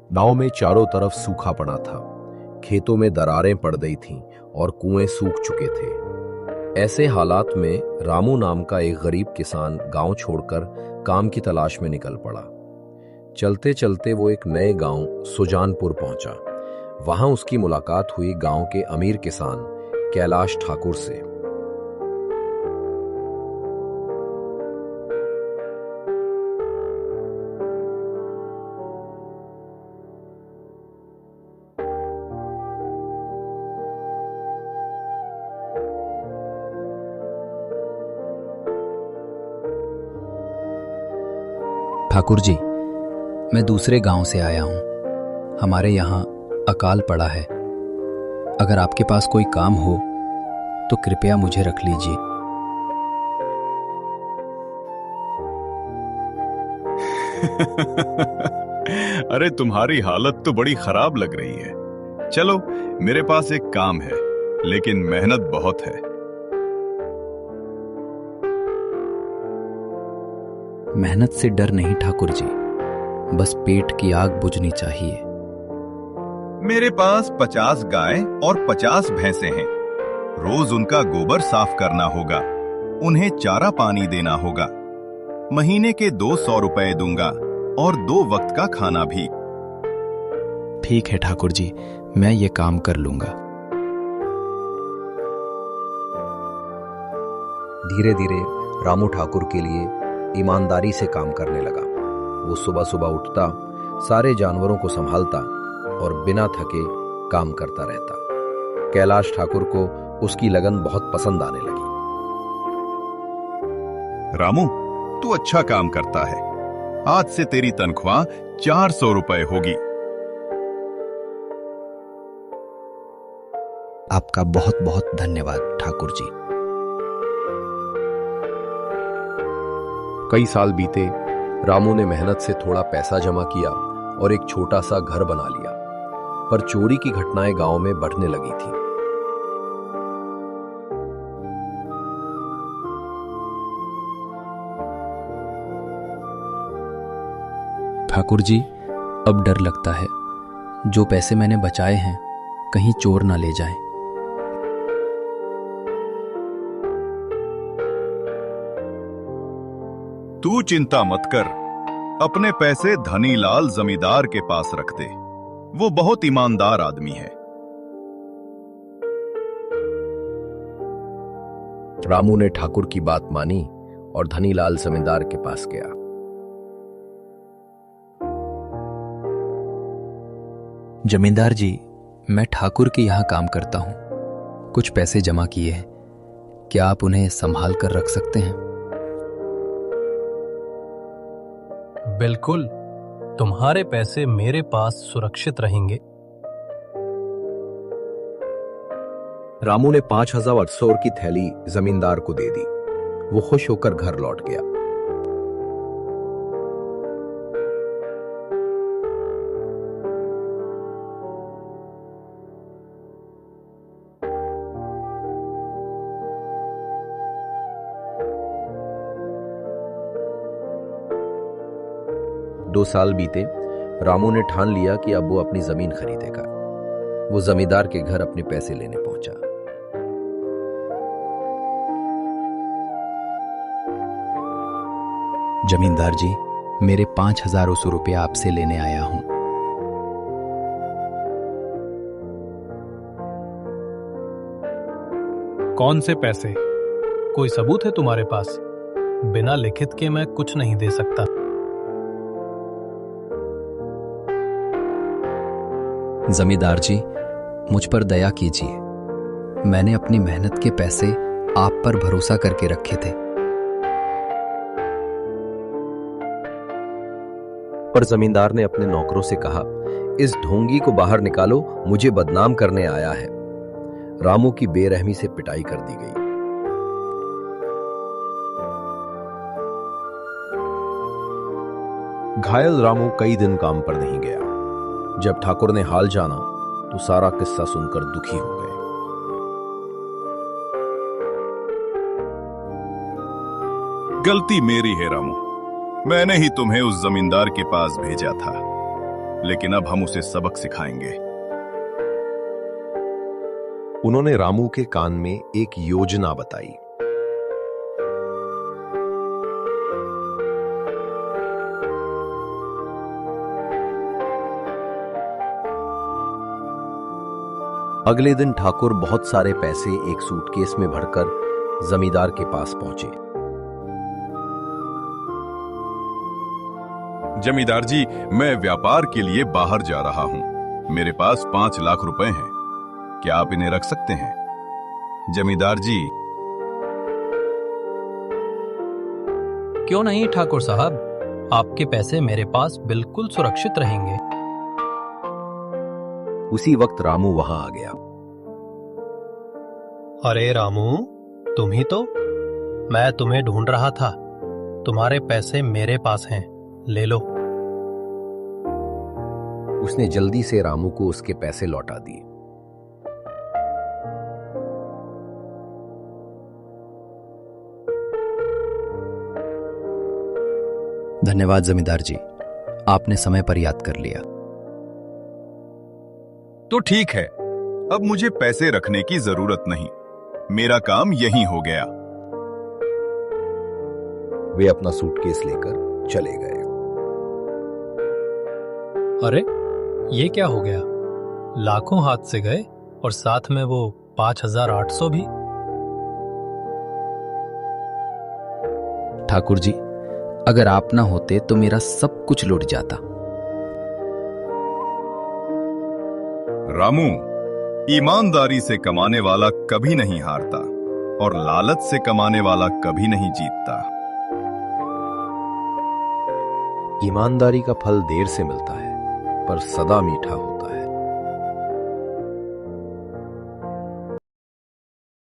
गांव में चारों तरफ सूखा पड़ा था। खेतों में दरारें पड़ गई थीं और कुएं सूख चुके थे। ऐसे हालात में रामू नाम का एक गरीब किसान गांव छोड़कर काम की तलाश में निकल पड़ा। चलते चलते वो एक नए गांव सुजानपुर पहुंचा। वहां उसकी मुलाकात हुई गांव के अमीर किसान कैलाश ठाकुर से। ठाकुर जी, मैं दूसरे गांव से आया हूं। हमारे यहाँ अकाल पड़ा है। अगर आपके पास कोई काम हो तो कृपया मुझे रख लीजिए। अरे तुम्हारी हालत तो बड़ी खराब लग रही है। चलो, मेरे पास एक काम है, लेकिन मेहनत बहुत है। मेहनत से डर नहीं ठाकुर जी, बस पेट की आग बुझनी चाहिए। मेरे पास 50 गाय और 50 भैंसे हैं। रोज उनका गोबर साफ करना होगा, उन्हें चारा पानी देना होगा। महीने के 200 रुपए दूंगा और 2 वक्त का खाना भी। ठीक है ठाकुर जी, मैं ये काम कर लूंगा। धीरे धीरे रामू ठाकुर के लिए ईमानदारी से काम करने लगा। वो सुबह सुबह उठता, सारे जानवरों को संभालता और बिना थके काम करता रहता। कैलाश ठाकुर को उसकी लगन बहुत पसंद आने लगी। रामू, तू अच्छा काम करता है। आज से तेरी तनख्वाह 400 रुपए होगी। आपका बहुत बहुत धन्यवाद ठाकुर जी। कई साल बीते। रामू ने मेहनत से थोड़ा पैसा जमा किया और एक छोटा सा घर बना लिया। पर चोरी की घटनाएं गांव में बढ़ने लगी थी। ठाकुर जी, अब डर लगता है। जो पैसे मैंने बचाए हैं कहीं चोर ना ले जाएं। तू चिंता मत कर। अपने पैसे धनीलाल जमींदार के पास रख दे। वो बहुत ईमानदार आदमी है। रामू ने ठाकुर की बात मानी और धनीलाल जमींदार के पास गया। जमींदार जी, मैं ठाकुर के यहाँ काम करता हूँ। कुछ पैसे जमा किए हैं, क्या आप उन्हें संभाल कर रख सकते हैं? बिल्कुल, तुम्हारे पैसे मेरे पास सुरक्षित रहेंगे। रामू ने 5,000 की थैली जमींदार को दे दी। वो खुश होकर घर लौट गया। दो साल बीते। रामू ने ठान लिया कि अब वो अपनी जमीन खरीदेगा। वो जमींदार के घर अपने पैसे लेने पहुंचा। जमींदार जी, मेरे 5,000 रुपया आपसे लेने आया हूं। कौन से पैसे? कोई सबूत है तुम्हारे पास? बिना लिखित के मैं कुछ नहीं दे सकता। जमींदार जी, मुझ पर दया कीजिए। मैंने अपनी मेहनत के पैसे आप पर भरोसा करके रखे थे। पर जमींदार ने अपने नौकरों से कहा, इस ढोंगी को बाहर निकालो, मुझे बदनाम करने आया है। रामू की बेरहमी से पिटाई कर दी गई। घायल रामू कई दिन काम पर नहीं गया। जब ठाकुर ने हाल जाना तो सारा किस्सा सुनकर दुखी हो गए। गलती मेरी है रामू। मैंने ही तुम्हें उस जमींदार के पास भेजा था। लेकिन अब हम उसे सबक सिखाएंगे। उन्होंने रामू के कान में एक योजना बताई। अगले दिन ठाकुर बहुत सारे पैसे एक सूटकेस में भरकर जमींदार के पास पहुंचे। जमींदार जी, मैं व्यापार के लिए बाहर जा रहा हूं। मेरे पास 5 लाख रुपए हैं। क्या आप इन्हें रख सकते हैं? जमींदार जी। क्यों नहीं ठाकुर साहब, आपके पैसे मेरे पास बिल्कुल सुरक्षित रहेंगे। उसी वक्त रामू वहां आ गया। अरे रामू, तुम ही तो? मैं तुम्हें ढूंढ रहा था। तुम्हारे पैसे मेरे पास हैं, ले लो। उसने जल्दी से रामू को उसके पैसे लौटा दिए। धन्यवाद जमींदार जी, आपने समय पर याद कर लिया। तो ठीक है, अब मुझे पैसे रखने की जरूरत नहीं। मेरा काम यहीं हो गया। वे अपना सूटकेस लेकर चले गए। अरे, ये क्या हो गया? लाखों हाथ से गए और साथ में वो 5,800 भी। ठाकुर जी, अगर आप ना होते तो मेरा सब कुछ लुट जाता। रामू, ईमानदारी से कमाने वाला कभी नहीं हारता और लालच से कमाने वाला कभी नहीं जीतता। ईमानदारी का फल देर से मिलता है, पर सदा मीठा होता है।